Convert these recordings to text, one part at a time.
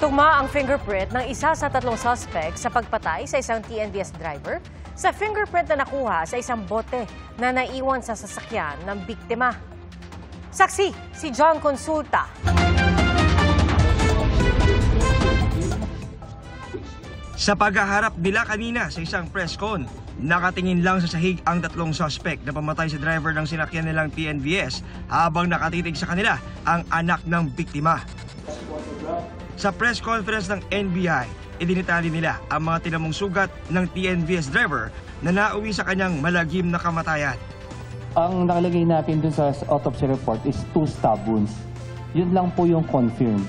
Tugma ang fingerprint ng isa sa tatlong suspect sa pagpatay sa isang TNVS driver sa fingerprint na nakuha sa isang bote na naiwan sa sasakyan ng biktima. Saksi, si John Consulta. Sa paghaharap nila kanina sa isang press con, nakatingin lang sa sahig ang tatlong suspect na pamatay sa driver ng sinakyan nilang TNVS habang nakatitig sa kanila ang anak ng biktima. Sa press conference ng NBI, idinitali nila ang mga tinamong sugat ng TNVS driver na nauwi sa kanyang malagim na kamatayan. Ang nakalagay natin dun sa autopsy report is 2 stab wounds. Yun lang po yung confirmed.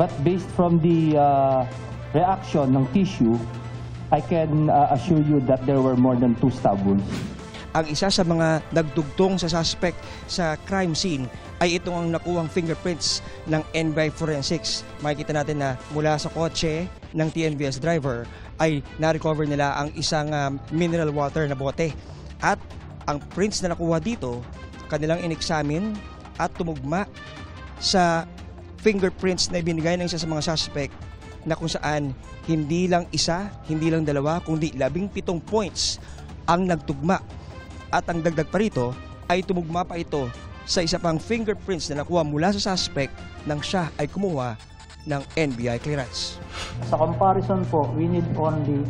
But based from the reaction ng tissue, I can assure you that there were more than 2 stab wounds. Ang isa sa mga nagdugtong sa suspect sa crime scene ay itong ang nakuhang fingerprints ng NBI Forensics. Makikita natin na mula sa kotse ng TNVS driver ay na-recover nila ang isang mineral water na bote. At ang prints na nakuha dito, kanilang in-examine at tumugma sa fingerprints na ibinigay ng isa sa mga suspect na kung saan hindi lang isa, hindi lang dalawa, kundi 17 points ang nagtugma. At ang dagdag pa rito ay tumugma pa ito sa isa pang fingerprints na nakuha mula sa suspect nang siya ay kumuha ng NBI clearance. Sa comparison po, we need only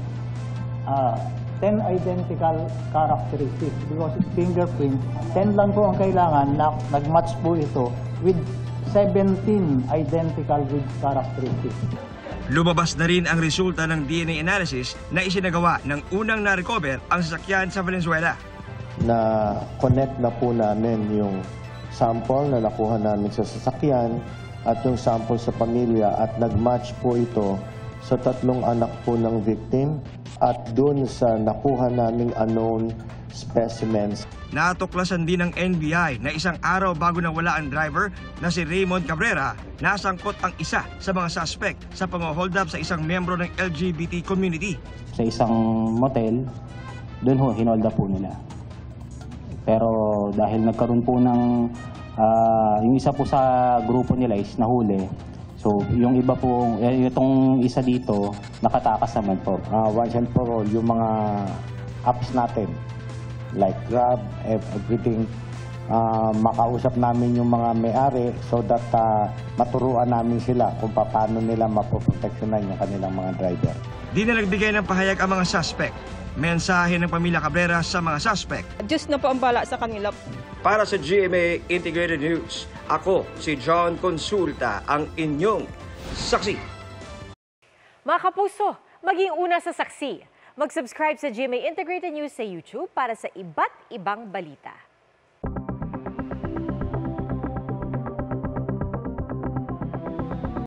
10 identical characteristics because it's fingerprint. 10 lang po ang kailangan na nag-match po ito with 17 identical with characteristics. Lumabas na rin ang resulta ng DNA analysis na isinagawa ng unang na-recover ang sasakyan sa Valenzuela. Na connect na po namin yung sample na nakuha namin sa sasakyan at yung sample sa pamilya at nag-match po ito sa tatlong anak po ng victim at dun sa nakuha naming unknown specimens. Natuklasan din ng NBI na isang araw bago nawala ang driver na si Raymond Cabrera, nasangkot ang isa sa mga suspect sa pang-hold up sa isang membro ng LGBT community. Sa isang motel, dun ho, hinold up po nila. Pero dahil nagkaroon po ng, yung isa po sa grupo nila is nahuli. So yung iba po, itong isa dito, nakatakas naman po. Once and for all, yung mga apps natin, like Grab, everything, makausap namin yung mga may-ari so that maturuan namin sila kung paano nila mapoproteksyonan yung kanilang mga driver. Di na nagbigay ng pahayag ang mga suspect. Mensahe ng pamilya Cabrera sa mga suspect. Diyos na po ang bala sa kanila. Para sa GMA Integrated News, ako si John Consulta, ang inyong saksi. Mga kapuso, maging una sa saksi. Mag-subscribe sa GMA Integrated News sa YouTube para sa iba't ibang balita.